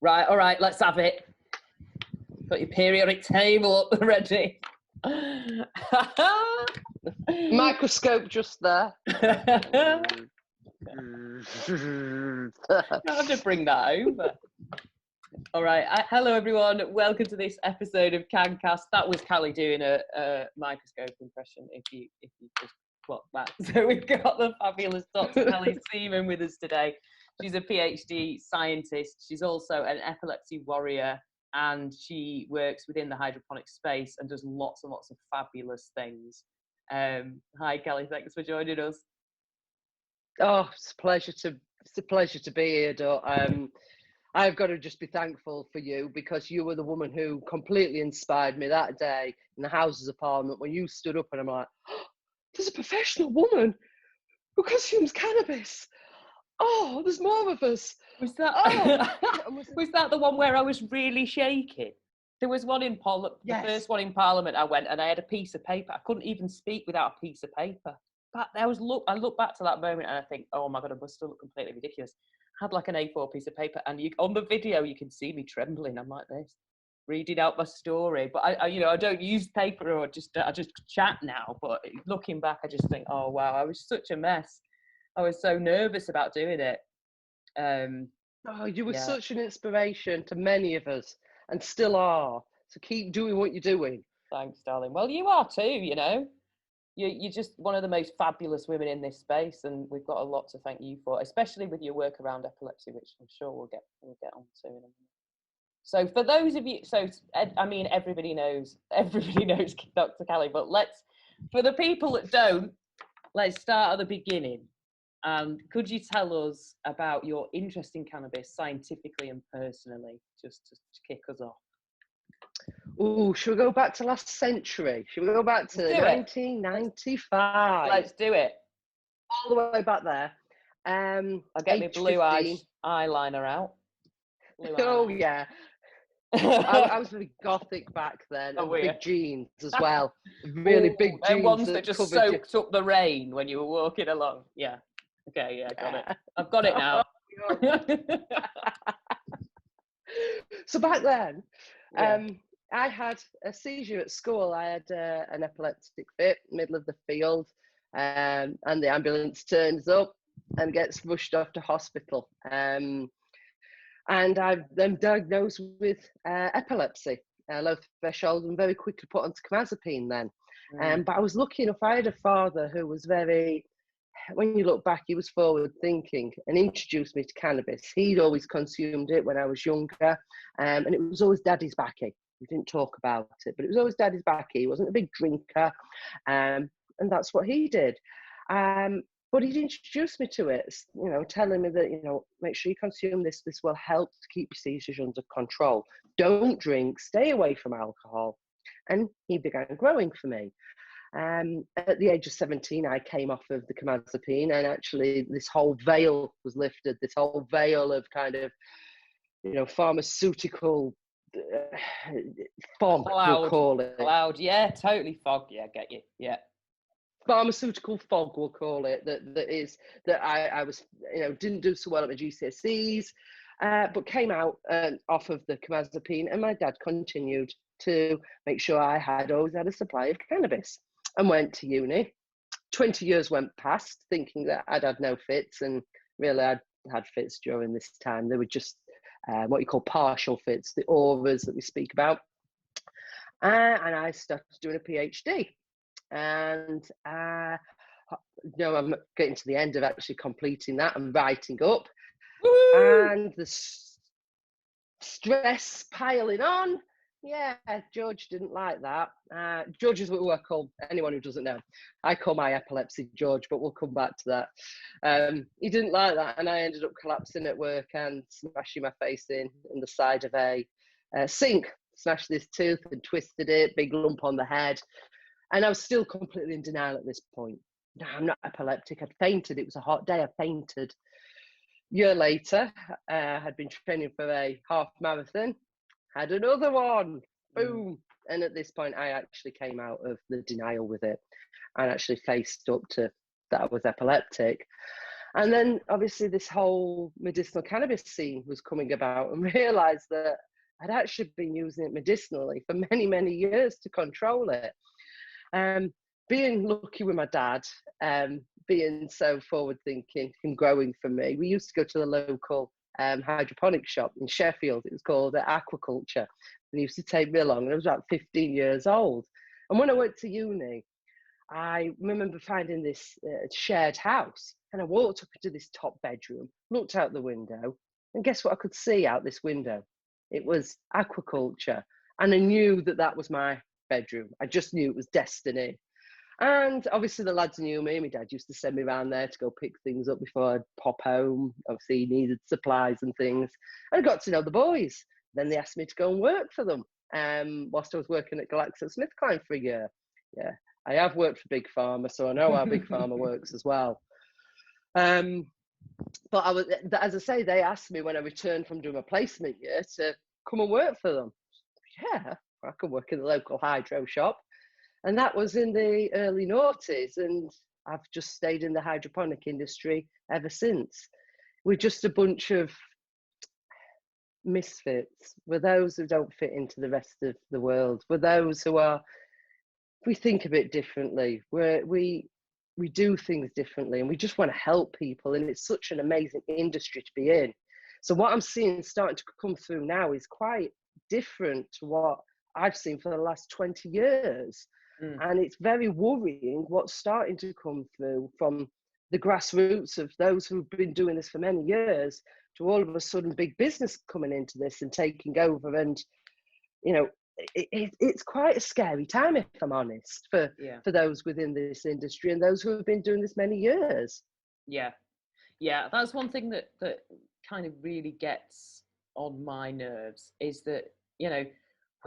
Right, all right, let's have it. Got your periodic table up ready. Microscope just there. You don't have to bring that over. All right. Hello, everyone. Welcome to this episode of Cancast. That was Callie doing a microscope impression, if you just clock that. So we've got the fabulous Dr Callie Seaman with us today. She's a PhD scientist. She's also an epilepsy warrior, and she works within the hydroponic space and does lots and lots of fabulous things. Hi, Callie. Thanks for joining us. Oh, it's a pleasure to be here, Doc. I've got to just be thankful for you, because you were the woman who completely inspired me that day in the Houses of Parliament when you stood up, and I'm like, oh, there's a professional woman who consumes cannabis. Oh, there's more of us. Was that was that the one where I was really shaking? There was one in Parliament. Yes. The first one in Parliament, I went and I had a piece of paper. I couldn't even speak without a piece of paper. But I look back to that moment and I think, oh my God, I must have looked completely ridiculous. I had like an A4 piece of paper, and on the video you can see me trembling. I'm like this, reading out my story. But I don't use paper, or I just chat now. But looking back, I just think, oh wow, I was such a mess. I was so nervous about doing it. You were such an inspiration to many of us, and still are. So keep doing what you're doing. Thanks, darling. Well, you are too. You know, you're just one of the most fabulous women in this space, and we've got a lot to thank you for, especially with your work around epilepsy, which I'm sure we'll get on to in a minute. So for those of you, everybody knows Dr. Callie, but for the people that don't, let's start at the beginning. Could you tell us about your interest in cannabis scientifically and personally, just to kick us off? Oh, should we go back to last century? Should we go back to 1995? Let's do it. All the way back there. I'll get my blue eyeliner out. Oh, yeah. I was really gothic back then. Oh, big jeans as well. Really big jeans. And ones that just soaked up the rain when you were walking along. Yeah. Okay, yeah, got it. I've got it now. So back then, I had a seizure at school. I had an epileptic fit, middle of the field, and the ambulance turns up and gets rushed off to hospital. And I'm then diagnosed with epilepsy, low threshold, and very quickly put onto cannabis then. But I was lucky enough, I had a father who was very, when you look back, he was forward thinking and introduced me to cannabis. He'd always consumed it when I was younger, and it was always daddy's backy. We didn't talk about it, but it was always daddy's backy. He wasn't a big drinker, and that's what he did. But he'd introduced me to it, telling me that, make sure you consume this. This will help to keep your seizures under control. Don't drink, stay away from alcohol. And he began growing for me. At the age of 17, I came off of the cannabis, and actually this whole veil was lifted, this whole veil of kind of, pharmaceutical fog, we'll call it. Cloud, yeah, totally fog, yeah, get you, yeah. Pharmaceutical fog, we'll call it, that I was, didn't do so well at my GCSEs, but came out off of the cannabis, and my dad continued to make sure I always had a supply of cannabis, and went to uni. 20 years went past thinking that I'd had no fits, and really I'd had fits during this time. They were just what you call partial fits, the auras that we speak about. And I started doing a PhD. And I'm getting to the end of actually completing that and writing up. Woo! And the stress piling on. Yeah, George didn't like that. George is what I call, anyone who doesn't know, I call my epilepsy George, but we'll come back to that. He didn't like that, and I ended up collapsing at work and smashing my face in the side of a sink. Smashed this tooth and twisted it, big lump on the head. And I was still completely in denial at this point. No, I'm not epileptic. I'd fainted. It was a hot day. I fainted. A year later, I had been training for a half marathon. Had another one. Boom. And at this point, I actually came out of the denial with it and actually faced up to that I was epileptic. And then obviously this whole medicinal cannabis scene was coming about, and realised that I'd actually been using it medicinally for many, many years to control it. Being lucky with my dad, being so forward thinking and growing for me, we used to go to the local hydroponic shop in Sheffield. It was called Aquaculture. And he used to take me along, and I was about 15 years old. And when I went to uni, I remember finding this shared house, and I walked up into this top bedroom, looked out the window, and guess what I could see out this window? It was aquaculture. And I knew that that was my bedroom. I just knew it was destiny. And obviously the lads knew me. My dad used to send me around there to go pick things up before I'd pop home. Obviously he needed supplies and things. And I got to know the boys. Then they asked me to go and work for them whilst I was working at GlaxoSmithKline for a year. Yeah, I have worked for Big Pharma, so I know how Big Pharma works as well. But I was, as I say, they asked me when I returned from doing my placement year to come and work for them. Yeah, I could work in the local hydro shop. And that was in the early noughties, and I've just stayed in the hydroponic industry ever since. We're just a bunch of misfits. We're those who don't fit into the rest of the world. We're those who are, we think a bit differently. We do things differently, and we just want to help people, and it's such an amazing industry to be in. So what I'm seeing starting to come through now is quite different to what I've seen for the last 20 years. And it's very worrying what's starting to come through from the grassroots of those who've been doing this for many years to all of a sudden big business coming into this and taking over. And, you know, it's quite a scary time, if I'm honest, for those within this industry and those who have been doing this many years. Yeah. That's one thing that kind of really gets on my nerves, is that, you know,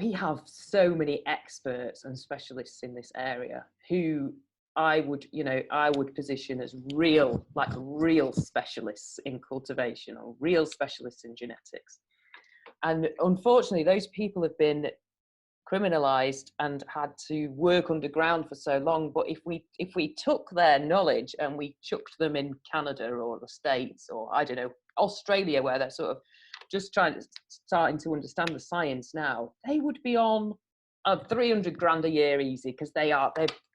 we have so many experts and specialists in this area who I would position as real specialists in cultivation or real specialists in genetics. And unfortunately, those people have been criminalized and had to work underground for so long. But if we took their knowledge and we chucked them in Canada or the States or, I don't know, Australia, where they're sort of just starting to understand the science now, they would be on 300 grand a year easy, because they've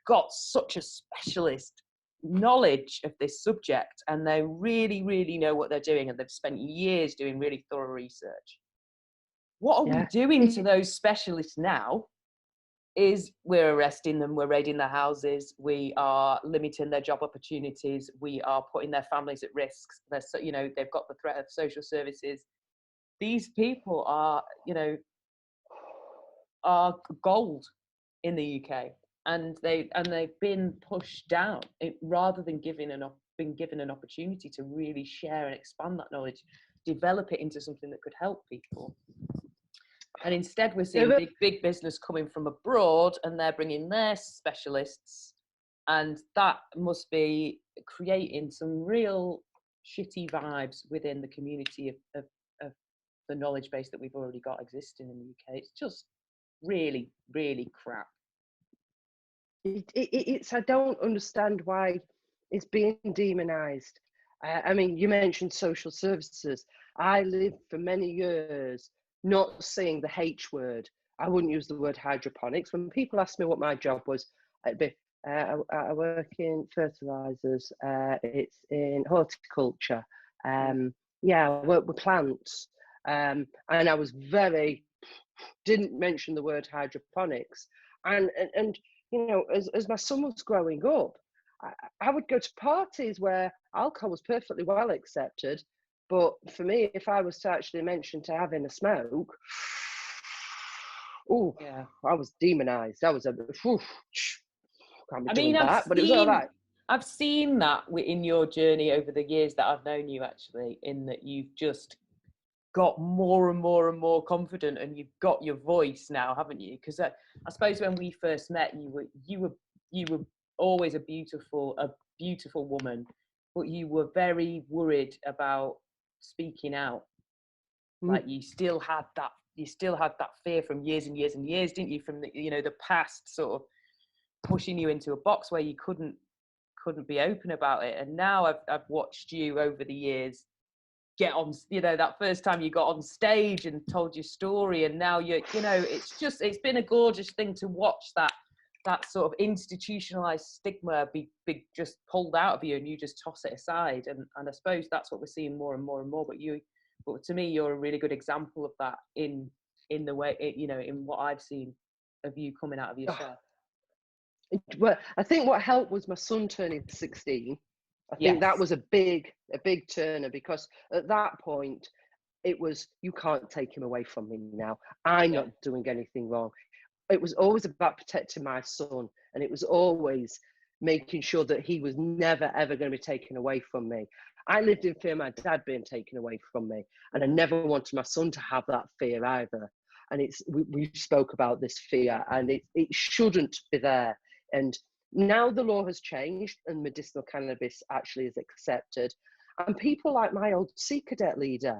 got such a specialist knowledge of this subject, and they really, really know what they're doing, and they've spent years doing really thorough research. What are we doing to those specialists now is we're arresting them, we're raiding their houses, we are limiting their job opportunities, we are putting their families at risk. They've got the threat of social services. These people are gold in the UK, and they've been pushed down rather than been given an opportunity to really share and expand that knowledge, develop it into something that could help people. And instead, we're seeing big business coming from abroad, and they're bringing their specialists, and that must be creating some real shitty vibes within the community of the knowledge base that we've already got existing in the UK. It's just really, really crap. I don't understand why it's being demonized. I mean, you mentioned social services. I lived for many years not saying the H word. I wouldn't use the word hydroponics. When people ask me what my job was, it'd be, I work in fertilizers, it's in horticulture. I work with plants. And I was didn't mention the word hydroponics. And you know, as my son was growing up, I would go to parties where alcohol was perfectly well accepted. But for me, if I was to actually mention to having a smoke, I was demonized. I was can't be doing that, but it was all right. I've seen that in your journey over the years that I've known you, actually, in that you've just got more and more and more confident, and you've got your voice now, haven't you? Because I suppose when we first met, you were always a beautiful woman, but you were very worried about speaking out. Like you still had that fear from years and years and years, didn't you? From the past sort of pushing you into a box where you couldn't couldn't be open about it. And now I've watched you over the years get on, you know, that first time you got on stage and told your story, and now you know, it's been a gorgeous thing to watch that sort of institutionalized stigma be just pulled out of you, and you just toss it aside. And I suppose that's what we're seeing more and more and more. But to me, you're a really good example of that in the way, you know, in what I've seen of you coming out of your shell. Well, I think what helped was my son turning 16. I think that was a big turner, because at that point it was, you can't take him away from me now. I'm not doing anything wrong. It was always about protecting my son, and it was always making sure that he was never ever going to be taken away from me. I lived in fear of my dad being taken away from me, and I never wanted my son to have that fear either. And we spoke about this fear, and it shouldn't be there. And now the law has changed and medicinal cannabis actually is accepted. And people like my old Sea Cadet leader,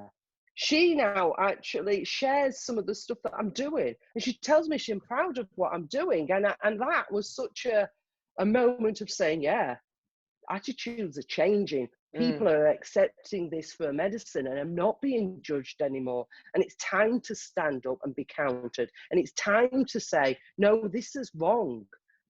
she now actually shares some of the stuff that I'm doing. And she tells me she's proud of what I'm doing. And that was such a moment of saying, yeah, attitudes are changing. People are accepting this for medicine, and I'm not being judged anymore. And it's time to stand up and be counted. And it's time to say, no, this is wrong.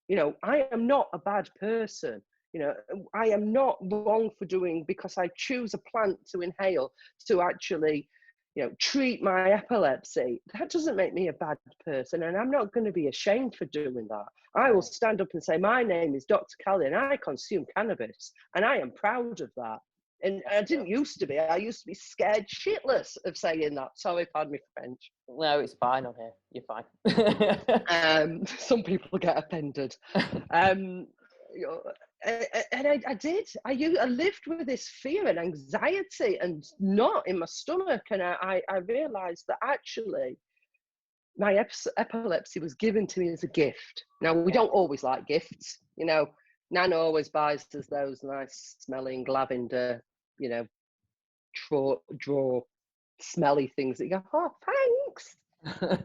You know, I am not a bad person. You know, I am not wrong for doing, because I choose a plant to inhale to actually, you know, treat my epilepsy. That doesn't make me a bad person, and I'm not going to be ashamed for doing that. I will stand up and say, my name is Dr. Callie, and I consume cannabis, and I am proud of that. And I didn't used to be. I used to be scared shitless of saying that. Sorry, pardon me French. No, it's fine on here. You're fine. Some people get offended. You know, and I did. I lived with this fear and anxiety and knot in my stomach. And I realised that actually my epilepsy was given to me as a gift. Now, we don't always like gifts. You know, Nana always buys us those nice smelling lavender, you know, draw smelly things that you go, oh, thanks.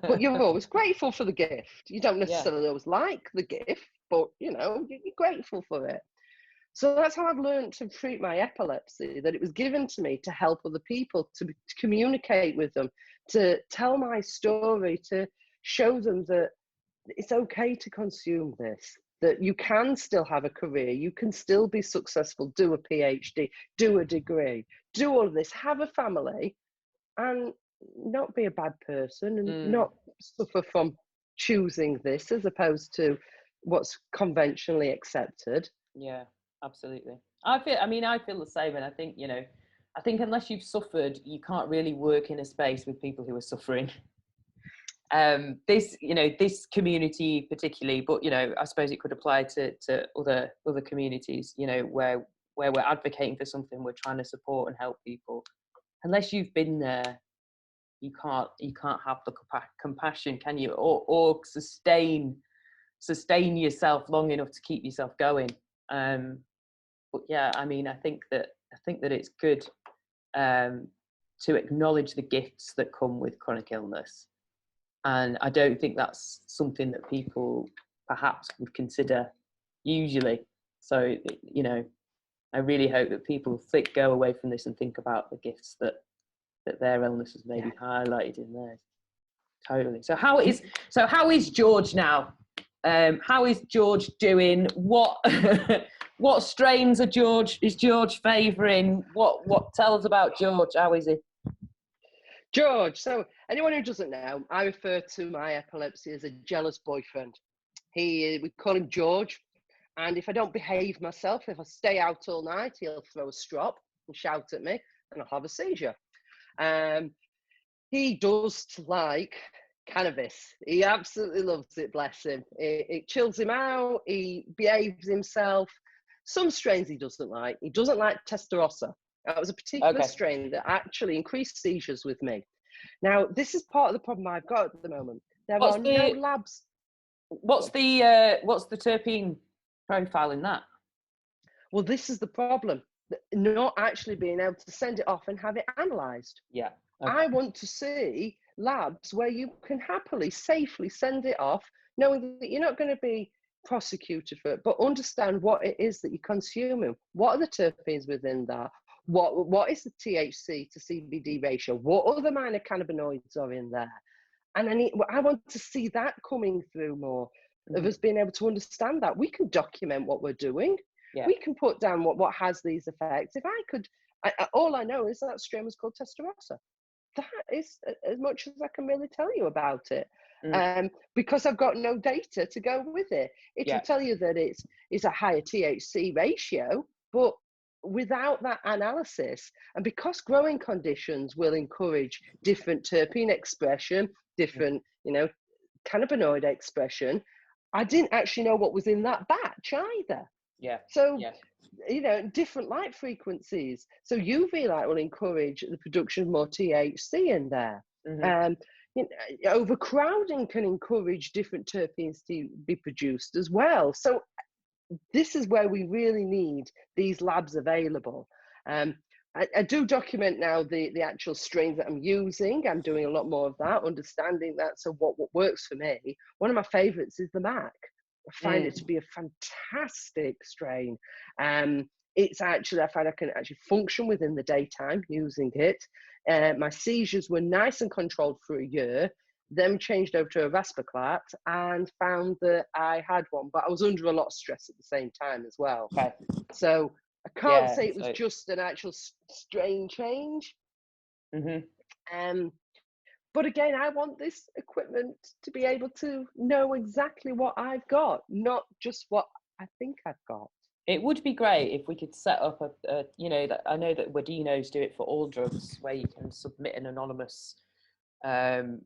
But you're always grateful for the gift. You don't necessarily always like the gift, but, you know, you're grateful for it. So that's how I've learned to treat my epilepsy, that it was given to me to help other people, to communicate with them, to tell my story, to show them that it's okay to consume this, that you can still have a career, you can still be successful, do a PhD, do a degree, do all of this, have a family, and not be a bad person, and not suffer from choosing this as opposed to what's conventionally accepted. Yeah, absolutely. I feel the same, and I think, you know, unless you've suffered, you can't really work in a space with people who are suffering. This community particularly, but, you know, I suppose it could apply to other communities, you know, where we're advocating for something, we're trying to support and help people. Unless you've been there, you can't have the compassion, can you, or sustain yourself long enough to keep yourself going. But yeah, I mean, I think that it's good to acknowledge the gifts that come with chronic illness. And I don't think that's something that people perhaps would consider usually. So, you know, I really hope that people go away from this and think about the gifts that their illness has maybe highlighted in theirs. Totally. So how is George now? How is George doing? What what strains is George favouring? What tell us about George? How is he? George, so anyone who doesn't know, I refer to my epilepsy as a jealous boyfriend. We call him George, and if I don't behave myself, if I stay out all night, he'll throw a strop and shout at me, and I'll have a seizure. He does like cannabis. He absolutely loves it, bless him. It chills him out, he behaves himself. Some strains he doesn't like. He doesn't like Testarossa. That was a particular strain that actually increased seizures with me. Now, this is part of the problem I've got at the moment. There are no labs. What's the terpene profile in that? Well, this is the problem. Not actually being able to send it off and have it analysed. Yeah. Okay. I want to see labs where you can happily, safely send it off, knowing that you're not going to be prosecuted for it, but understand what it is that you're consuming. What are the terpenes within that? What is the THC to CBD ratio? What other minor cannabinoids are in there? And I want to see that coming through more, of us being able to understand that. We can document what we're doing. Yeah. We can put down what has these effects. If I could, all I know is that strain was called Testarossa. That is as much as I can really tell you about it. Because I've got no data to go with it. It'll tell you that it's a higher THC ratio, but without that analysis, and because growing conditions will encourage different terpene expression, different, cannabinoid expression, I didn't actually know what was in that batch either. So, different light frequencies. So UV light will encourage the production of more THC in there. Overcrowding can encourage different terpenes to be produced as well. So this is where we really need these labs available. I do document now the actual strains that I'm using. I'm doing a lot more of that, understanding that. So what works for me, one of my favorites is the Mac. I find it to be a fantastic strain. It's actually, I find I can actually function within the daytime using it. My seizures were nice and controlled for a year, then changed over to a Raspaclat and found that I had one, but I was under a lot of stress at the same time as well. Okay. So I can't say it was just an actual strain change. But again, I want this equipment to be able to know exactly what I've got, not just what I think I've got. It would be great if we could set up that I know that Wadinos do it for all drugs, where you can submit an anonymous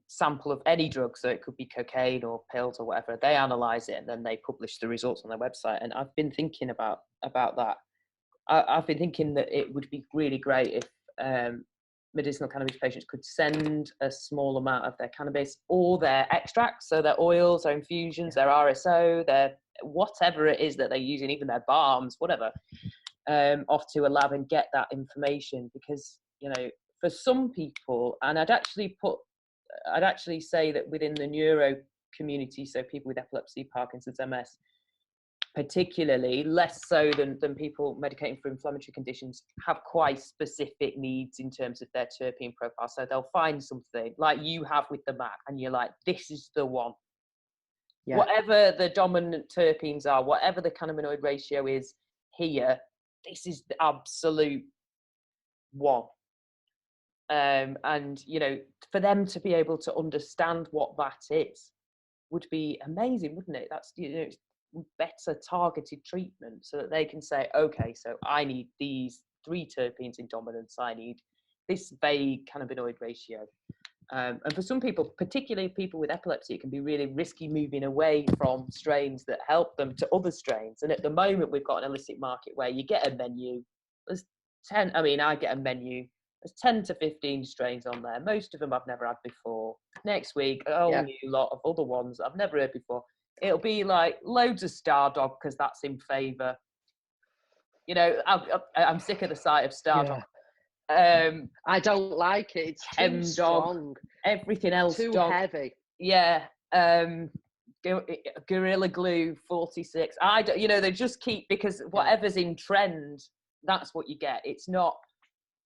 sample of any drug, so it could be cocaine or pills or whatever. They analyze it and then they publish the results on their website. And I've been thinking about that. I've been thinking that it would be really great if medicinal cannabis patients could send a small amount of their cannabis or their extracts, so their oils, their infusions, their RSO, their whatever it is that they're using, even their balms, whatever, off to a lab and get that information. Because, for some people, and I'd actually say that within the neuro community, so people with epilepsy, Parkinson's, MS, particularly, less so than people medicating for inflammatory conditions, have quite specific needs in terms of their terpene profile. So they'll find something like you have with the Mac, and you're like, this is the one. Yeah. Whatever the dominant terpenes are, whatever the cannabinoid ratio is here, this is the absolute one. And, for them to be able to understand what that is would be amazing, wouldn't it? That's, better targeted treatment, so that they can say, okay, so I need these 3 terpenes in dominance, I need this vague cannabinoid ratio. And for some people, particularly people with epilepsy, it can be really risky moving away from strains that help them to other strains. And at the moment, we've got an illicit market where you get a menu. There's 10, I get a menu. There's 10 to 15 strains on there. Most of them I've never had before. Next week, a whole new lot of other ones I've never heard before. It'll be like loads of Stardog, because that's in favour. I'm sick of the sight of Stardog. I don't like it. It's too strong. Everything else too dog. Heavy. Yeah. Gorilla Glue 46. They just keep, because whatever's in trend, that's what you get. It's not,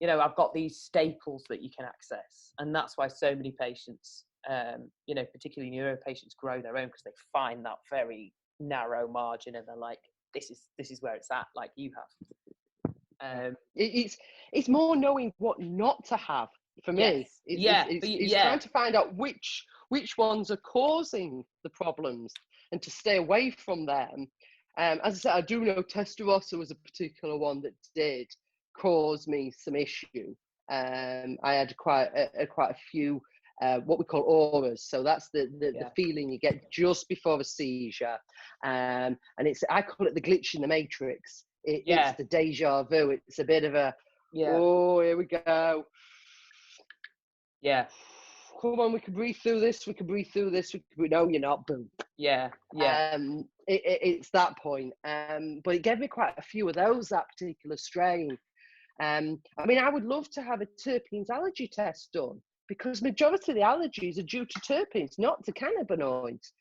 I've got these staples that you can access, and that's why so many patients, particularly neuro patients, grow their own, because they find that very narrow margin, and they're like, this is where it's at, like you have. It's more knowing what not to have for me. It's trying to find out which ones are causing the problems and to stay away from them. As I said, I do know Testarossa was a particular one that did cause me some issue. I had quite a few what we call auras. So that's the feeling you get just before a seizure. And I call it the glitch in the matrix. It's the deja vu. It's a bit of a, oh, here we go. Yeah. Come on, we can breathe through this. No, you're not. Boom. Yeah. It's that point. But it gave me quite a few of those, that particular strain. I would love to have a terpenes allergy test done, because majority of the allergies are due to terpenes, not to cannabinoids.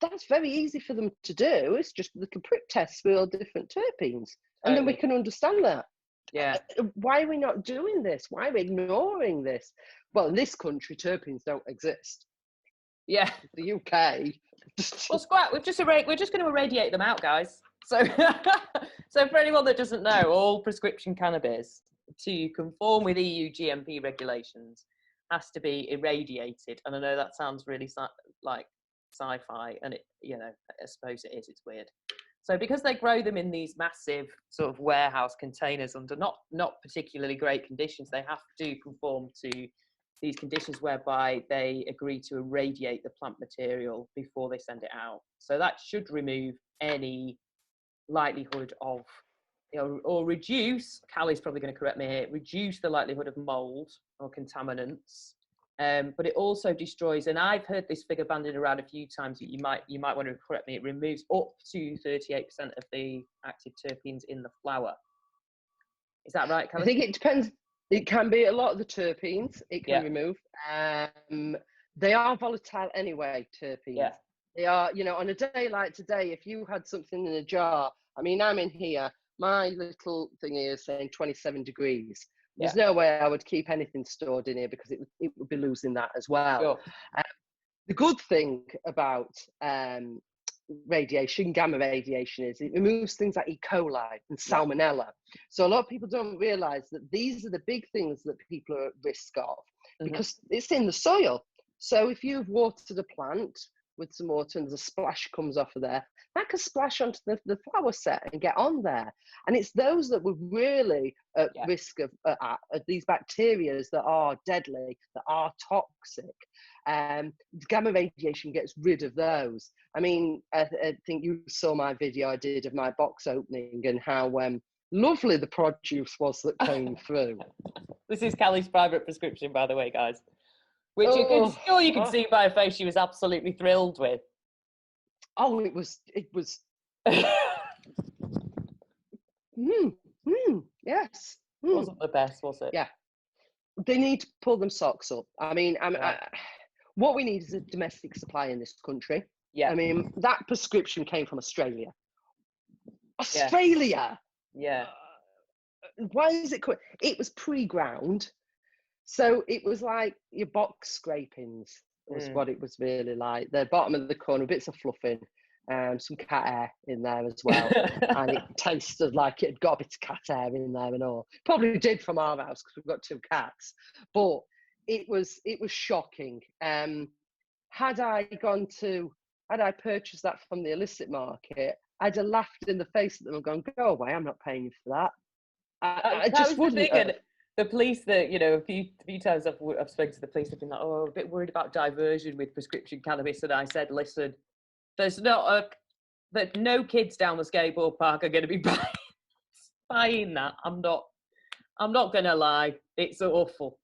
that's very easy for them to do. It's just little prick tests with all different terpenes. And then we can understand that. Yeah. Why are we not doing this? Why are we ignoring this? Well, in this country, terpenes don't exist. Yeah. The UK. Well, Squat, we're just going to irradiate them out, guys. So, so for anyone that doesn't know, all prescription cannabis to conform with EU GMP regulations has to be irradiated. And I know that sounds really like sci-fi, and it, you know, I suppose it is. It's weird. So because they grow them in these massive sort of warehouse containers under not particularly great conditions, they have to conform to these conditions whereby they agree to irradiate the plant material before they send it out. So that should remove any likelihood of, you know, or reduce, Callie's probably going to correct me here, reduce the likelihood of mold or contaminants. But it also destroys, and I've heard this figure bandied around a few times, you might want to correct me, it removes up to 38% of the active terpenes in the flower. Is that right, Callie? I think it depends. It can be a lot of the terpenes it can remove. They are volatile anyway, terpenes. Yeah. They are, you know, on a day like today, if you had something in a jar, I mean, I'm in here, my little thing here is saying 27 degrees. There's no way I would keep anything stored in here because it would be losing that as well. Sure. The good thing about radiation, gamma radiation, is it removes things like E. coli and salmonella. So a lot of people don't realize that these are the big things that people are at risk of because it's in the soil. So if you've watered a plant with some water and there's a splash comes off of there, that can splash onto the flower set and get on there. And it's those that were really at risk of these bacteria that are deadly, that are toxic. Gamma radiation gets rid of those. I mean, I think you saw my video I did of my box opening and how lovely the produce was that came through. This is Callie's private prescription, by the way, guys. Which you can see by her face she was absolutely thrilled with. Oh, it was yes. Wasn't the best, was it? Yeah. They need to pull them socks up. I mean, what we need is a domestic supply in this country. Yeah. I mean, that prescription came from Australia. Australia. Yeah. Why is it? It was pre-ground, so it was like your box scrapings. Was what it was really like. The bottom of the corner, bits of fluffing, some cat hair in there as well, and it tasted like it had got a bit of cat hair in there and all. Probably did from our house because we've got 2 cats, but it was shocking. Had I purchased that from the illicit market, I'd have laughed in the face at them and gone, "Go away! I'm not paying you for that." I just wouldn't. The police, that, you know, a few times I've spoken to the police, have been like, "Oh, a bit worried about diversion with prescription cannabis," and I said, "Listen, there's that no kids down the skateboard park are going to be buying that. I'm not going to lie, it's awful."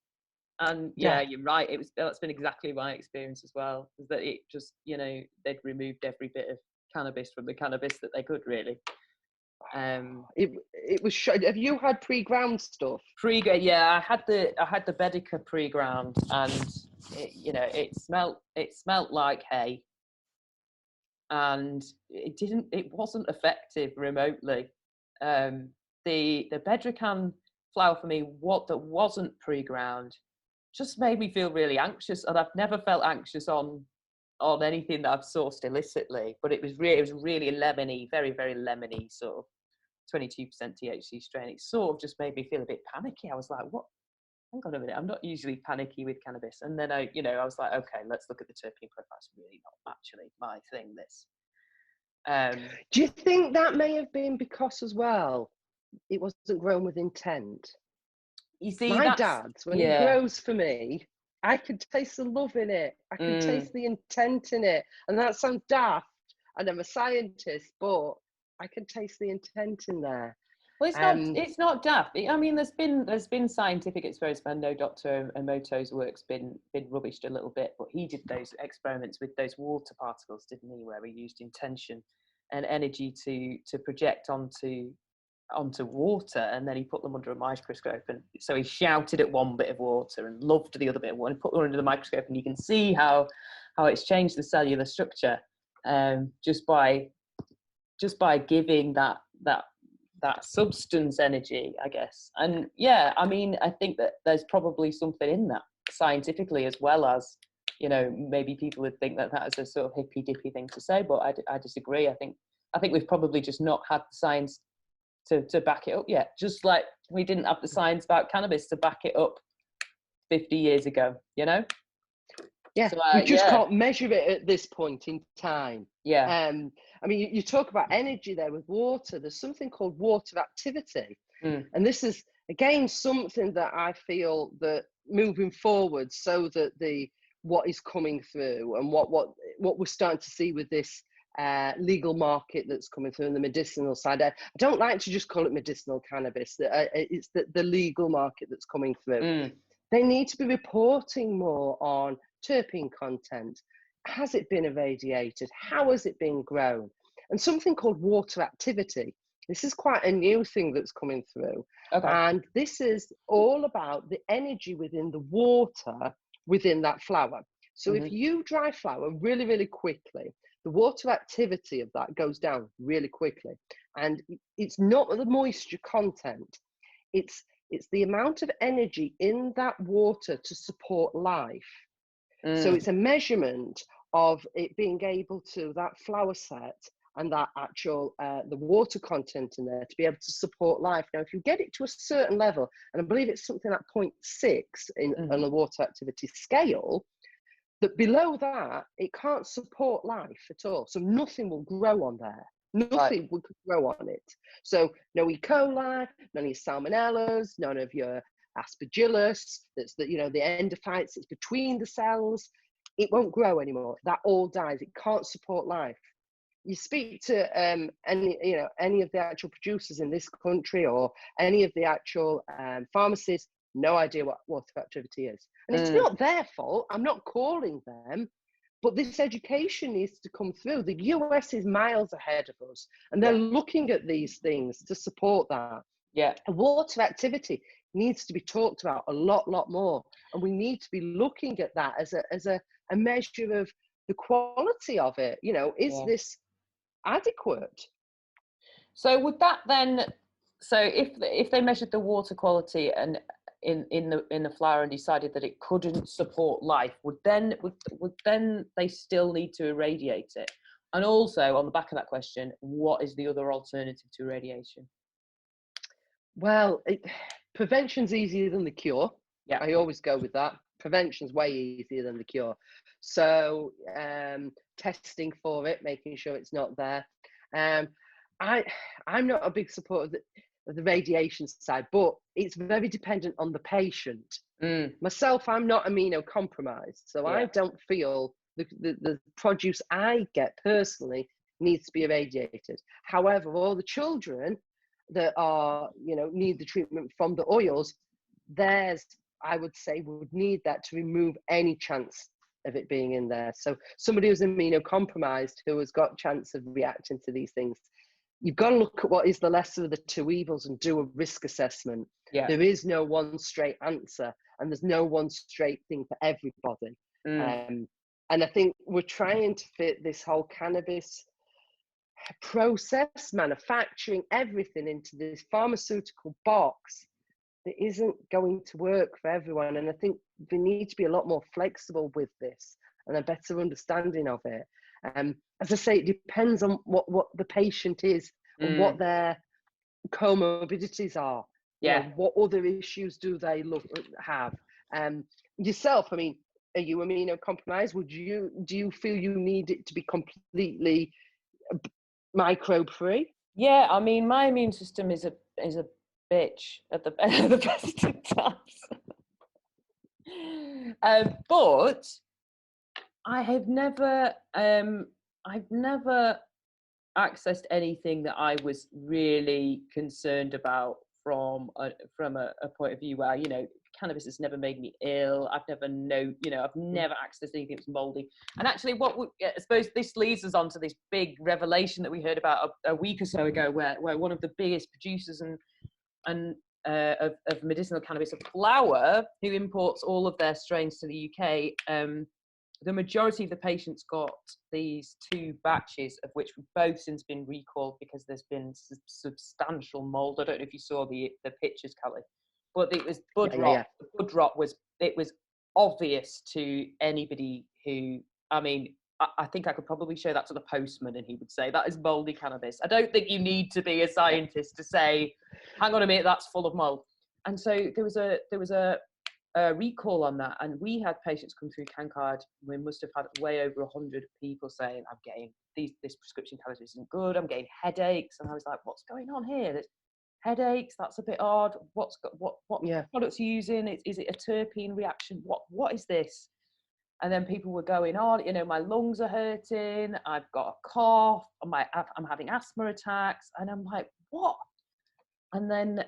And you're right. That's been exactly my experience as well. Is that it just, you know, they'd removed every bit of cannabis from the cannabis that they could, really. It was. Have you had pre-ground stuff? I had the Bedica pre-ground, and it smelt like hay, and it wasn't effective remotely. The Bedrican flower for me, that wasn't pre-ground, just made me feel really anxious, and I've never felt anxious on anything that I've sourced illicitly. But it was really lemony, very, very lemony, sort of 22% THC strain. It sort of just made me feel a bit panicky. I was like, "What? Hang on a minute. I'm not usually panicky with cannabis." And then I was like, "Okay, let's look at the terpene profile. It's really not actually my thing, this." Do you think that may have been because as well, it wasn't grown with intent? You see, my dad's, when he grows for me, I can taste the love in it. I can taste the intent in it. And that sounds daft, and I'm a scientist, but I can taste the intent in there. Well, it's not daft. I mean, there's been scientific experiments. I know Dr. Emoto's work's been rubbished a little bit, but he did those experiments with those water particles, didn't he? Where he used intention and energy to project onto water, and then he put them under a microscope. And so he shouted at one bit of water and loved the other bit of water, and put them under the microscope, and you can see how it's changed the cellular structure. just by giving that substance energy, I guess. And yeah, I mean, I think that there's probably something in that scientifically, as well as, you know, maybe people would think that is a sort of hippy dippy thing to say, but I disagree. I think we've probably just not had the science to back it up yet, just like we didn't have the science about cannabis to back it up 50 years ago, you know? Yeah, so, we just can't measure it at this point in time. Yeah. I mean, you talk about energy there with water. There's something called water activity. And this is, again, something that I feel that moving forward, so that what is coming through and what we're starting to see with this legal market that's coming through in the medicinal side. I don't like to just call it medicinal cannabis. It's the legal market that's coming through. They need to be reporting more on terpene content. Has it been irradiated? How has it been grown? And something called water activity. This is quite a new thing that's coming through. Okay. And this is all about the energy within the water within that flower. So if you dry flower really, really quickly, the water activity of that goes down really quickly. And it's not the moisture content. It's the amount of energy in that water to support life. So it's a measurement of it being able to, that flower set and that actual, the water content in there to be able to support life. Now, if you get it to a certain level, and I believe it's something like 0.6 on the water activity scale, that below that, it can't support life at all. So nothing will grow on there. Nothing will grow on it. So no E. coli, none of your salmonellas, none of your aspergillus, that's the, you know, the endophytes, it's between the cells. It won't grow anymore. That all dies. It can't support life. You speak to any of the actual producers in this country or any of the actual pharmacists, no idea what water activity is. And it's not their fault. I'm not calling them, but this education needs to come through. The US is miles ahead of us, and they're looking at these things to support that. Yeah. Water activity needs to be talked about a lot more, and we need to be looking at that as a measure of the quality of it. You know, is this adequate? So would that then, so if they measured the water quality and in the flower and decided that it couldn't support life, would then they still need to irradiate it? And also, on the back of that question, what is the other alternative to irradiation? Well, prevention's easier than the cure. Yeah, I always go with that. Prevention's way easier than the cure. So testing for it, making sure it's not there. I'm not a big supporter of the radiation side, but it's very dependent on the patient. Myself, I'm not immunocompromised, so I don't feel the produce I get personally needs to be irradiated. However, all the children that are, need the treatment from the oils, theirs, I would say, would need that to remove any chance of it being in there. So somebody who's immunocompromised, who has got chance of reacting to these things, you've got to look at what is the lesser of the two evils and do a risk assessment. Yeah. There is no one straight answer, and there's no one straight thing for everybody. And I think we're trying to fit this whole cannabis process, manufacturing, everything into this pharmaceutical box that isn't going to work for everyone. And I think we need to be a lot more flexible with this and a better understanding of it. As I say, it depends on what the patient is and what their comorbidities are. Yeah. What other issues do they have? Yourself, I mean, are you immunocompromised? Do you feel you need it to be completely microbe free? Yeah, I mean, my immune system is a bitch at the best of times. But I've never accessed anything that I was really concerned about from a point of view where, cannabis has never made me ill. I've never accessed anything that's moldy. And actually, I suppose this leads us on to this big revelation that we heard about a week or so ago, where one of the biggest producers of medicinal cannabis, of flower, who imports all of their strains to the UK, the majority of the patients got these 2 batches, of which we've both since been recalled because there's been substantial mold. I don't know if you saw the pictures, Callie, but it was bud rot. Yeah. The bud rot was obvious to anybody who, I mean, I think I could probably show that to the postman and he would say that is moldy cannabis. I don't think you need to be a scientist to say, hang on a minute, that's full of mold. And so there was a recall on that, and we had patients come through Cancast. We must have had way over 100 people saying, I'm getting this prescription cannabis isn't good, I'm getting headaches. And I was like, what's going on here? There's headaches, that's a bit odd. What products are you using? Is it a terpene reaction? What is this? And then people were going on, my lungs are hurting, I've got a cough, I'm having asthma attacks. And I'm like, what? And then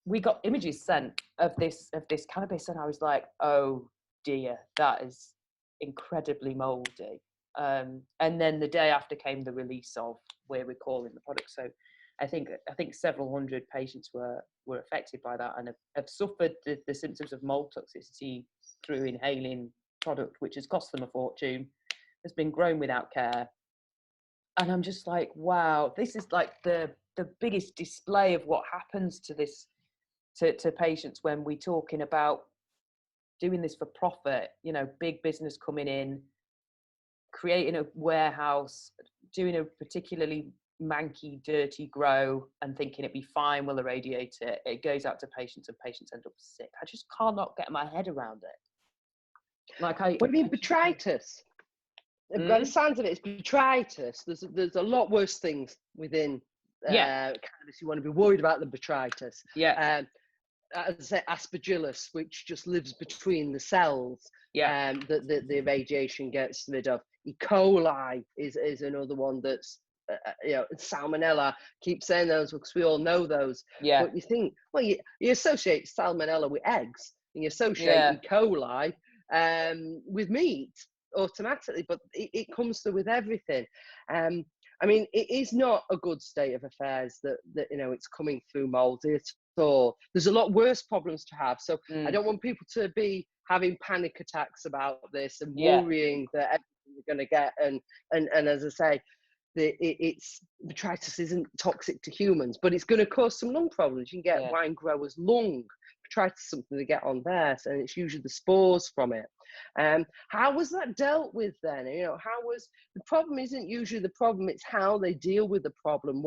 we got images sent of this cannabis, and I was like, oh dear, that is incredibly moldy. And then the day after came the release of we're recalling the product. So I think several hundred patients were affected by that and have suffered the symptoms of mold toxicity through inhaling product, which has cost them a fortune, has been grown without care. And I'm just like, wow, this is like the biggest display of what happens to this to patients when we're talking about doing this for profit, big business coming in, creating a warehouse, doing a particularly manky, dirty grow and thinking it'd be fine, we'll irradiate it. It goes out to patients and patients end up sick. I just cannot get my head around it. Like what do you mean, botrytis? By the sounds of it, it's botrytis. There's a lot worse things within cannabis you want to be worried about than botrytis. Yeah. As I say, aspergillus, which just lives between the cells. Yeah. That the radiation gets rid of. E. coli is another one that's salmonella. Keep saying those because we all know those. Yeah. But you think, well, you associate salmonella with eggs, and you associate E. coli with meat automatically, but it comes through with everything. I mean, it is not a good state of affairs that it's coming through moldy at all. There's a lot worse problems to have. So I don't want people to be having panic attacks about this and worrying that everything they're going to get. And as I say, it's botrytis isn't toxic to humans, but it's going to cause some lung problems. You can get wine growers' lung. Botrytis is something to get on there, and it's usually the spores from it. How was that dealt with then? How was the problem? Isn't usually the problem; it's how they deal with the problem.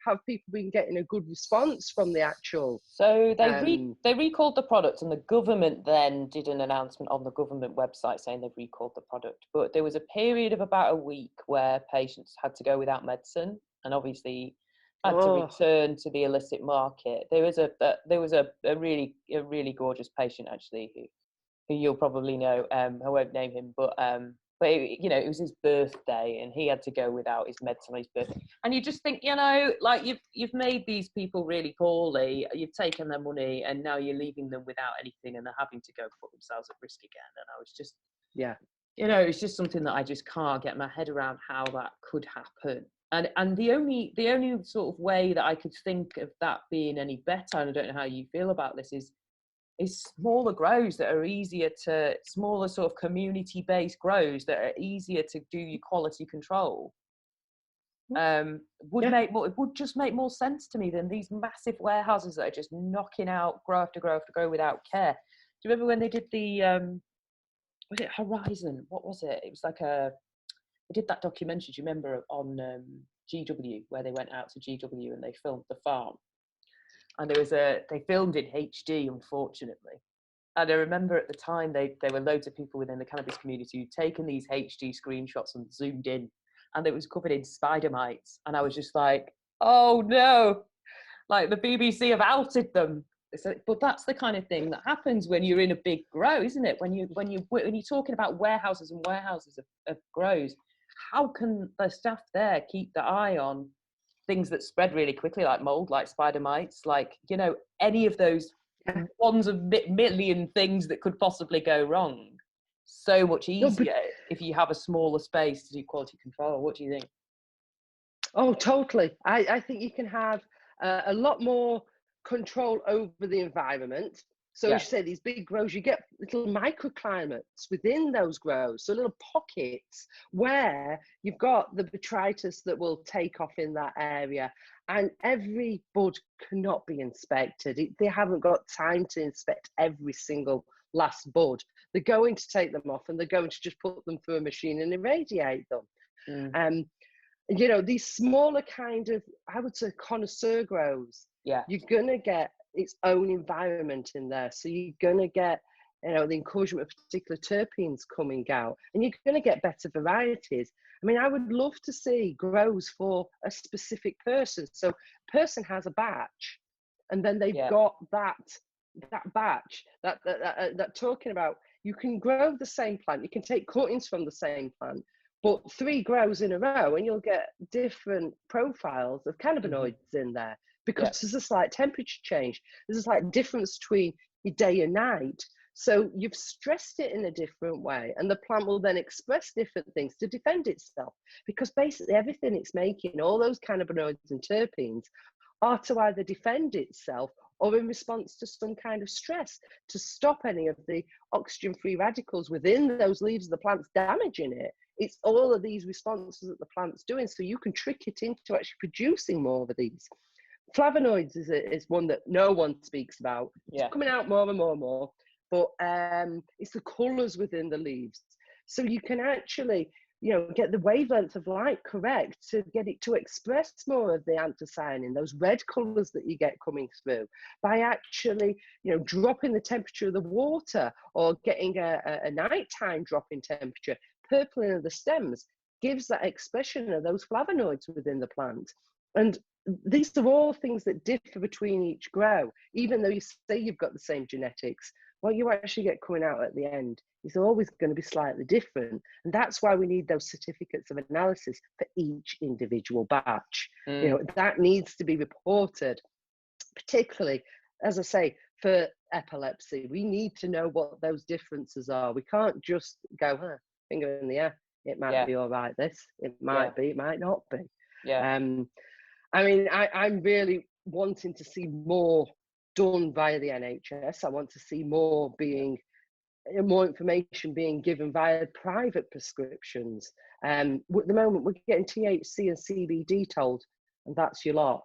Have people been getting a good response from the actual? So they recalled the product, and the government then did an announcement on the government website saying they've recalled the product. But there was a period of about a week where patients had to go without medicine, and obviously had to return to the illicit market. There was a really gorgeous patient actually who you'll probably know. I won't name him, but it was his birthday and he had to go without his meds on his birthday. And you just think, like you've made these people really poorly, you've taken their money, and now you're leaving them without anything, and they're having to go put themselves at risk again. And I was just, it's just something that I just can't get my head around how that could happen. And the only sort of way that I could think of that being any better, and I don't know how you feel about this, is smaller grows that are easier to, smaller sort of community-based grows that are easier to do your quality control. It would just make more sense to me than these massive warehouses that are just knocking out grow after grow after grow without care. Do you remember when they did the was it Horizon? What was it? It was like they did that documentary, do you remember, on GW, where they went out to GW and they filmed the farm. And they filmed in HD, unfortunately. And I remember at the time, there were loads of people within the cannabis community who'd taken these HD screenshots and zoomed in, and it was covered in spider mites. And I was just like, oh no, like the BBC have outed them. But that's the kind of thing that happens when you're in a big grow, isn't it? When you're talking about warehouses and warehouses of grows, how can the staff there keep the eye on things that spread really quickly, like mold, like spider mites, like, any of those ones of million things that could possibly go wrong? So much easier if you have a smaller space to do quality control. What do you think? Oh, totally. I think you can have a lot more control over the environment. So as you say, these big grows, you get little microclimates within those grows, so little pockets where you've got the Botrytis that will take off in that area. And every bud cannot be inspected. They haven't got time to inspect every single last bud. They're going to take them off and they're going to just put them through a machine and irradiate them. You know, these smaller kind of, I would say, connoisseur grows, you're going to get its own environment in there. So you're going to get, you know, the encouragement of particular terpenes coming out, and you're going to get better varieties. I mean, I would love to see grows for a specific person. So person has a batch, and then they've got that batch that talking about, you can grow the same plant, you can take cuttings from the same plant, but 3 grows in a row and you'll get different profiles of cannabinoids in there, because there's a slight temperature change. There's a slight difference between your day and night. So you've stressed it in a different way, and the plant will then express different things to defend itself, because basically everything it's making, all those cannabinoids and terpenes, are to either defend itself or in response to some kind of stress, to stop any of the oxygen-free radicals within those leaves of the plants damaging it. It's all of these responses that the plant's doing, so you can trick it into actually producing more of these. Flavonoids is one that no one speaks about. It's coming out more and more and more, but it's the colours within the leaves. So you can actually, you know, get the wavelength of light correct to get it to express more of the anthocyanin, those red colours that you get coming through, by actually, you know, dropping the temperature of the water, or getting a nighttime drop in temperature. Purpling of the stems gives that expression of those flavonoids within the plant. And these are all things that differ between each grow, even though you say you've got the same genetics. What you actually get coming out at the end is always going to be slightly different. And that's why we need those certificates of analysis for each individual batch. You know, that needs to be reported, particularly, as I say, for epilepsy. We need to know what those differences are. We can't just go, finger in the air, it might be all right, this, it might be, it might not be. I mean, I'm really wanting to see more done via the NHS. I want to see more information being given via private prescriptions. At the moment, we're getting THC and CBD told, and that's your lot.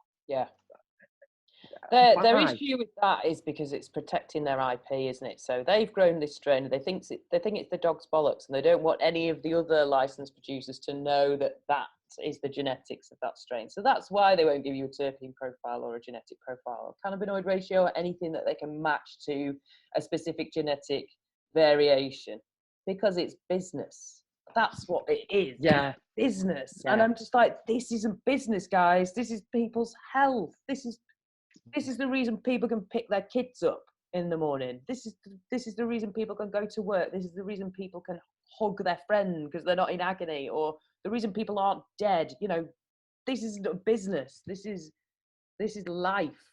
Their issue with that is because it's protecting their IP, isn't it? So they've grown this strain, and they think it's the dog's bollocks, and they don't want any of the other licensed producers to know that that is the genetics of that strain. So that's why they won't give you a terpene profile or a genetic profile or cannabinoid ratio or anything that they can match to a specific genetic variation, because it's business. That's what it is. Business. And I'm just like, this isn't business, guys. This is people's health. This is the reason people can pick their kids up in the morning. This is the reason people can go to work. This is the reason people can hug their friend because they're not in agony, or the reason people aren't dead. You know, this is a business. This is life.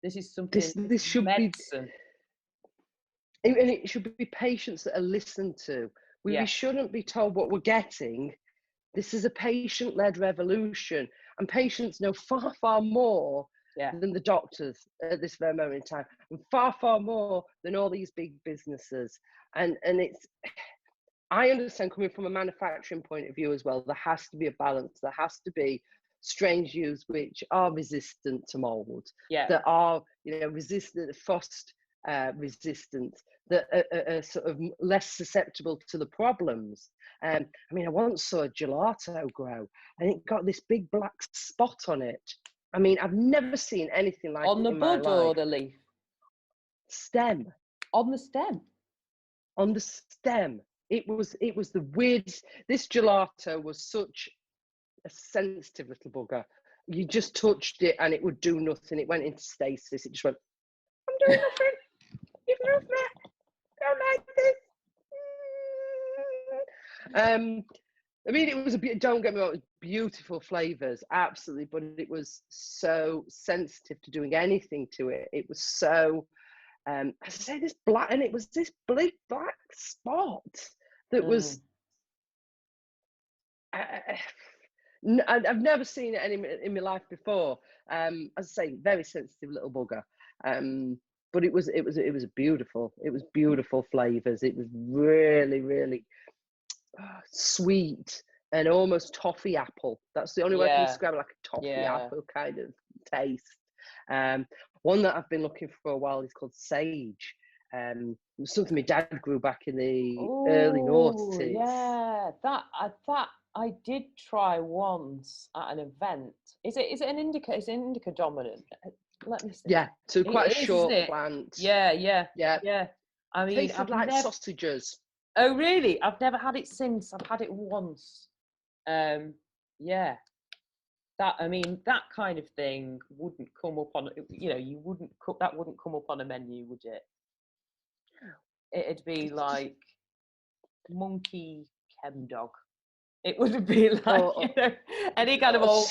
This is something. This should medicine. And it should be patients that are listened to. We shouldn't be told what we're getting. This is a patient-led revolution, and patients know far, far more than the doctors at this very moment in time, and far, far more than all these big businesses. And it's, I understand, coming from a manufacturing point of view as well, there has to be a balance. There has to be strains used which are resistant to mold, that are, you know, resistant, frost resistant, that are sort of less susceptible to the problems. I mean, I once saw a gelato grow, and it got this big black spot on it. I mean, I've never seen anything like it in my life. On the bud or the leaf? Stem. On the stem. On the stem. It was the weirdest. This gelato was such a sensitive little bugger. You just touched it and it would do nothing. It went into stasis. It just went, I'm doing nothing. You've moved me. Don't like this. I mean, it was don't get me wrong, it was beautiful flavours, absolutely, but it was so sensitive to doing anything to it. It was so, as I say, this black, and it was this big black spot that was, I've never seen it in my life before. As I say, very sensitive little bugger. but it was beautiful. It was beautiful flavors. It was really, really sweet and almost toffee apple. That's the only way I can describe it, like a toffee apple kind of taste. One that I've been looking for a while is called Sage. It was something my dad grew back in the early noughties. Yeah, that I did try once at an event. Is it an indica? Is it an indica dominant? Let me see. Yeah, so quite a short plant. Yeah. I mean, tasted like sausages. Oh, really? I've never had it since. I've had it once. Yeah. That, I mean, that kind of thing wouldn't come up on, you wouldn't cook, that wouldn't come up on a menu, would it? It'd be like monkey chem dog. It would be like, any kind of old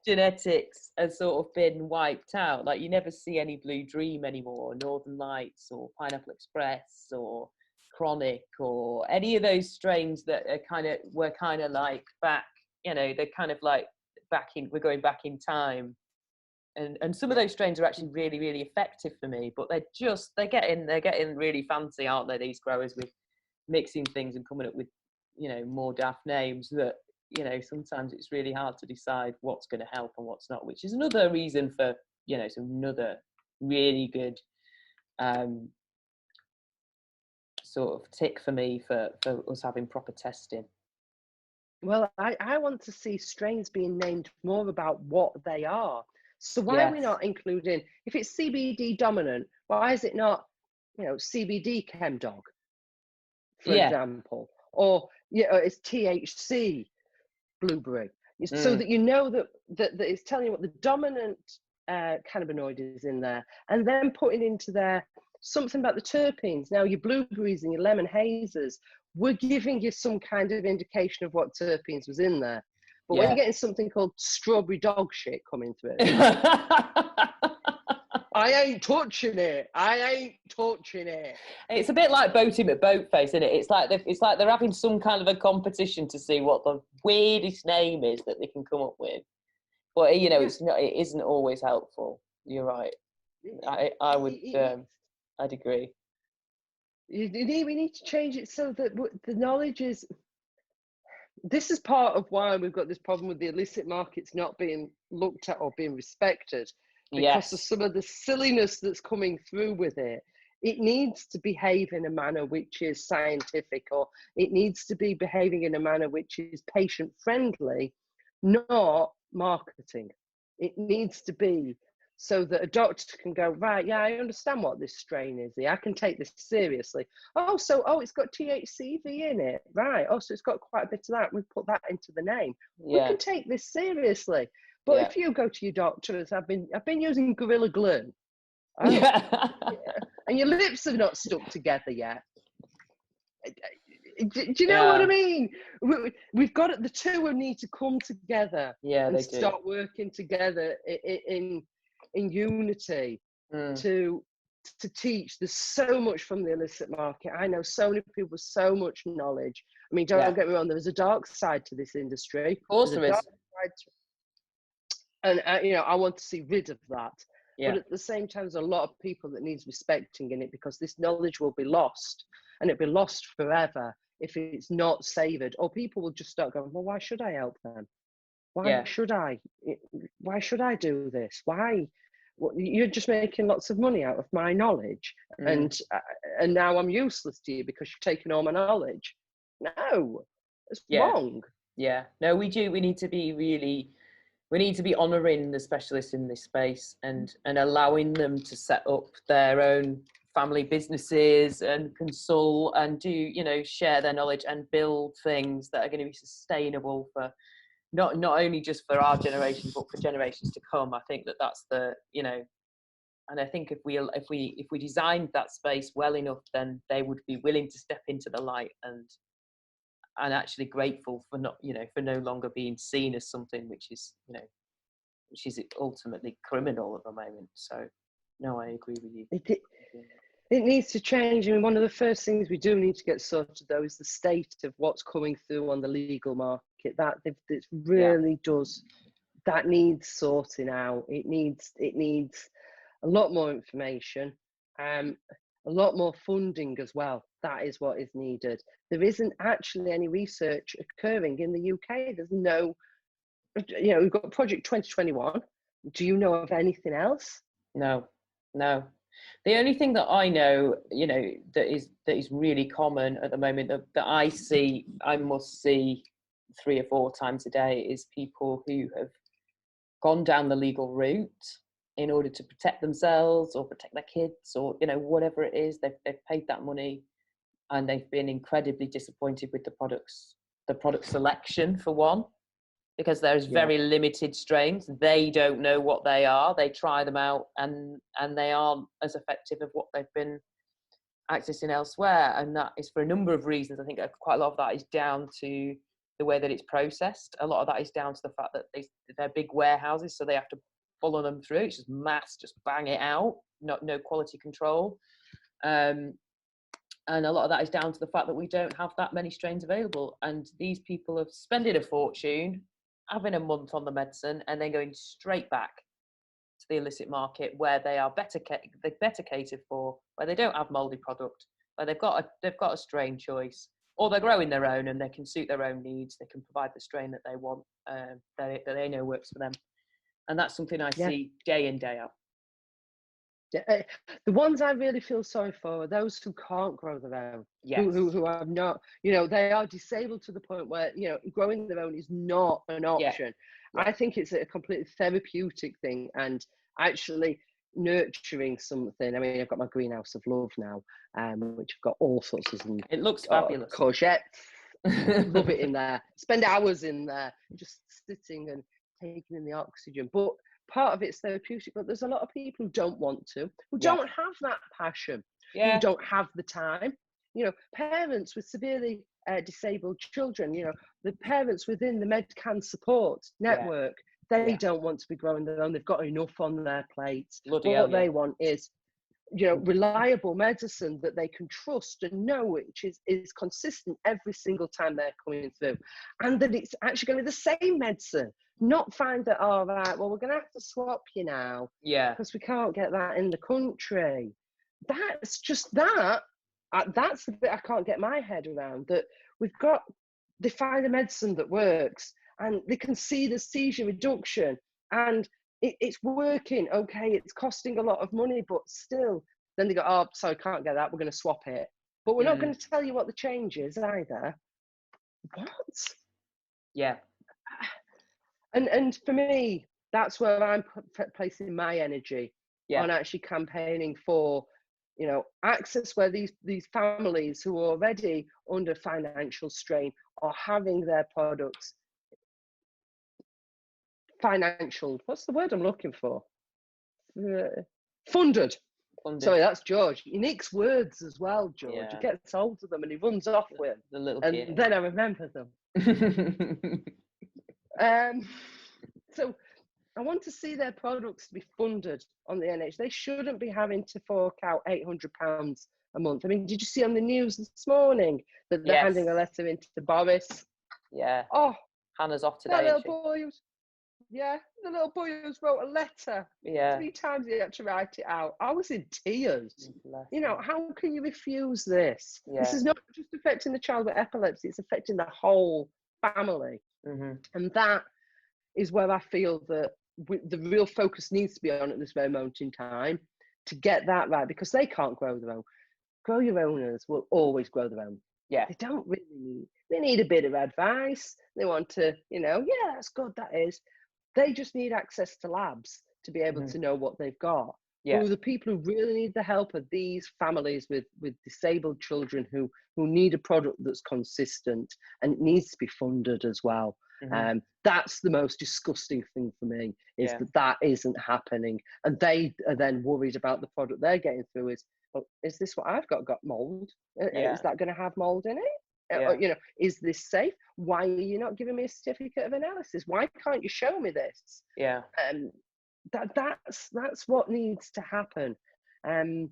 genetics has sort of been wiped out. Like, you never see any Blue Dream anymore, Northern Lights or Pineapple Express or Chronic or any of those strains that are were kind of like back, they're kind of like we're going back in time. And some of those strains are actually really, really effective for me, but they're getting really fancy, aren't they, these growers, with mixing things and coming up with, more daft names that, sometimes it's really hard to decide what's going to help and what's not, which is another reason for, another really good sort of tick for me for us having proper testing. Well, I want to see strains being named more about what they are. So why are we not including, if it's CBD dominant, why is it not, CBD chem dog, for example, or it's THC blueberry, so that that it's telling you what the dominant cannabinoid is in there, and then putting into there something about the terpenes. Now, your blueberries and your lemon hazes were giving you some kind of indication of what terpenes was in there. But when you're getting something called strawberry dog shit coming through, I ain't touching it. It's a bit like Boating at Boatface, isn't it? It's like they're having some kind of a competition to see what the weirdest name is that they can come up with. But it isn't always helpful. You're right. I'd agree. We need to change it so that the knowledge is. This is part of why we've got this problem with the illicit markets not being looked at or being respected, because of some of the silliness that's coming through with it. It needs to behave in a manner which is scientific, or it needs to be behaving in a manner which is patient friendly, not marketing. It needs to be so that a doctor can go, right, yeah, I understand what this strain is. I can take this seriously. It's got THCV in it. Right. So it's got quite a bit of that. We put that into the name. We can take this seriously. But if you go to your doctor, as I've been using Gorilla Glue, and your lips have not stuck together yet. Do you know what I mean? We've got it. The two will need to come together and start working together in unity to teach. There's so much from the illicit market. I know so many people with so much knowledge. I mean, don't get me wrong, there's a dark side to this industry. Of course there is. And I want to see rid of that. But at the same time, there's a lot of people that needs respecting in it, because this knowledge will be lost, and it'll be lost forever if it's not savoured. Or people will just start going, well, why should I help them? Why should I? Why should I do this? Why? You're just making lots of money out of my knowledge, and now I'm useless to you because you've taken all my knowledge. No, it's wrong. Yeah, no, we do. We need to be honouring the specialists in this space and allowing them to set up their own family businesses and consult and do, share their knowledge and build things that are going to be sustainable for not only just for our generation, but for generations to come. I think that's the, and I think if we designed that space well enough, then they would be willing to step into the light and actually grateful for for no longer being seen as something which is ultimately criminal at the moment. So no, I agree with you. It needs to change. And one of the first things we do need to get sorted, though, is the state of what's coming through on the legal market. That it really does. That needs sorting out. It needs a lot more information. A lot more funding as well. That is what is needed. There isn't actually any research occurring in the UK. There's no, we've got Project 2021. Do you know of anything else? No. The only thing that I know, that is really common at the moment that I must see 3 or 4 times a day is people who have gone down the legal route in order to protect themselves or protect their kids or, whatever it is. They've paid that money and they've been incredibly disappointed with the product selection, for one, because there's very limited strains. They don't know what they are. They try them out and they aren't as effective as what they've been accessing elsewhere. And that is for a number of reasons. I think quite a lot of that is down to the way that it's processed. A lot of that is down to the fact that they're big warehouses, so they have to follow them through. It's just just bang it out, no quality control. And a lot of that is down to the fact that we don't have that many strains available. And these people are spending a fortune, having a month on the medicine, and then going straight back to the illicit market where they are better catered for, where they don't have mouldy product, where they've got a strain choice, or they're growing their own and they can suit their own needs. They can provide the strain that they want, that they know works for them. And that's something I see day in, day out. The ones I really feel sorry for are those who can't grow their own, who are not, they are disabled to the point where, growing their own is not an option. Yeah. I think it's a completely therapeutic thing, and actually nurturing something. I mean, I've got my greenhouse of love now, which I've got all sorts of it looks fabulous. Courgettes. Love it in there. Spend hours in there just sitting and taking in the oxygen. But part of it's therapeutic, but there's a lot of people who don't want to, who don't have that passion, who don't have the time. Parents with severely disabled children, the parents within the MedCan support network, they don't want to be growing their own. They've got enough on their plates. They want is, reliable medicine that they can trust and know, which is consistent every single time they're coming through, and that it's actually going to be the same medicine. Not find that, all right, well, we're going to have to swap you now. Yeah. Because we can't get that in the country. That's just that. That's the bit I can't get my head around. That they find a medicine that works and they can see the seizure reduction and it's working. Okay, it's costing a lot of money, but still. Then they go, oh, sorry, can't get that. We're going to swap it. But we're not going to tell you what the change is either. What? Yeah. And for me, that's where I'm placing my energy on actually campaigning for, access where these families who are already under financial strain are having their products what's the word I'm looking for? Funded. Sorry, that's George. He nicks words as well, George. Yeah. He gets hold of them and he runs off with the little and kid. Then I remember them. So I want to see their products be funded on the NHS. They shouldn't be having to fork out £800 a month. I mean, did you see on the news this morning that they're handing a letter into Boris? Yeah. Oh, Hannah's off today. That little boy the little boy who's wrote a letter. 3 times he had to write it out. I was in tears. How can you refuse this? Yeah. This is not just affecting the child with epilepsy, it's affecting the whole family. Mm-hmm. And that is where I feel that the real focus needs to be on at this very moment in time to get that right, because they can't grow their own. Grow your owners will always grow their own. Yeah. They don't really they need a bit of advice. They want to, that's good, that is. They just need access to labs to be able to know what they've got. Yeah. The people who really need the help are these families with disabled children who need a product that's consistent, and it needs to be funded as well. Mm-hmm. That's the most disgusting thing for me, is that isn't happening. And they are then worried about the product they're getting through is this what I've got mold? Is that going to have mold in it? Yeah. Is this safe? Why are you not giving me a certificate of analysis? Why can't you show me this? Yeah. That's what needs to happen. There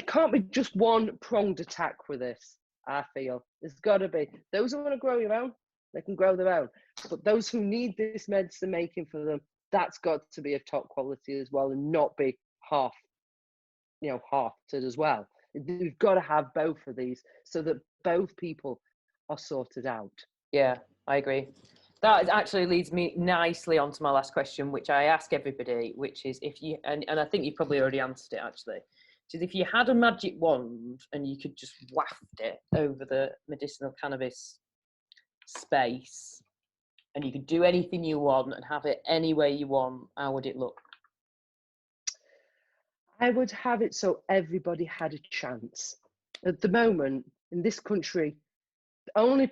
can't be just one pronged attack with this. I feel there's got to be those who want to grow your own, they can grow their own. But those who need this medicine making for them, that's got to be of top quality as well, and not be half hearted as well. We've got to have both of these so that both people are sorted out. Yeah, I agree. That actually leads me nicely on to my last question, which I ask everybody, which is if you, and I think you've probably already answered it actually, which is if you had a magic wand and you could just waft it over the medicinal cannabis space and you could do anything you want and have it any way you want, how would it look? I would have it so everybody had a chance. At the moment, in this country, only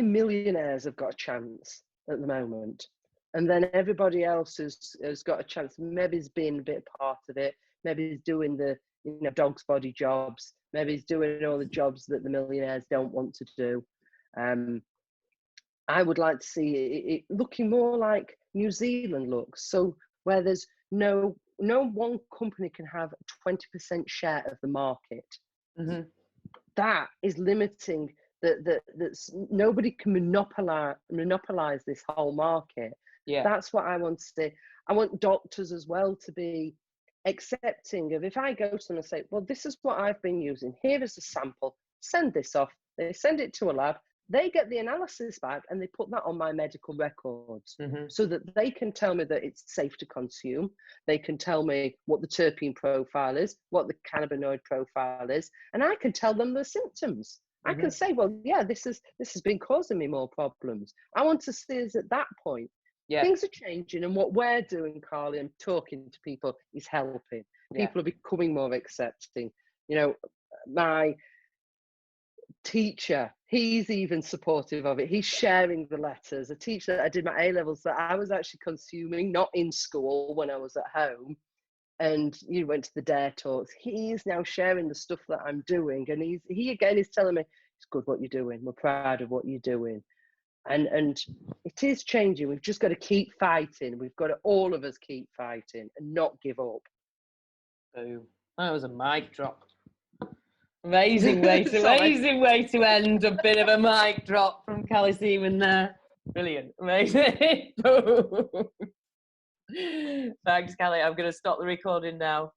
millionaires have got a chance at the moment. And then everybody else has got a chance. Maybe he's been a bit part of it. Maybe he's doing the dog's body jobs. Maybe he's doing all the jobs that the millionaires don't want to do. I would like to see it looking more like New Zealand looks. So where there's no one company can have a 20% share of the market. Mm-hmm. That is limiting. That's nobody can monopolize this whole market. Yeah, that's what I want to see. I want doctors as well to be accepting of, if I go to them and say, well, this is what I've been using, here is a sample, send this off, they send it to a lab, they get the analysis back and they put that on my medical records, mm-hmm. so that they can tell me that it's safe to consume. They can tell me what the terpene profile is, what the cannabinoid profile is, and I can tell them the symptoms. Mm-hmm. I can say, well, yeah, this has been causing me more problems. I want to see us at that point. Yeah. Things are changing, and what we're doing, Callie, and talking to people is helping. Yeah. People are becoming more accepting. My teacher, he's even supportive of it. He's sharing the letters. A teacher that I did my A-levels that I was actually consuming, not in school, when I was at home, and you went to the DARE talks. He's now sharing the stuff that I'm doing, and he again is telling me, it's good what you're doing. We're proud of what you're doing. And it is changing. We've just got to keep fighting. We've got to, all of us, keep fighting and not give up. Boom. That was a mic drop. Amazing way to end. A bit of a mic drop from Callie Seaman there. Brilliant. Amazing. Thanks, Callie. I'm going to stop the recording now.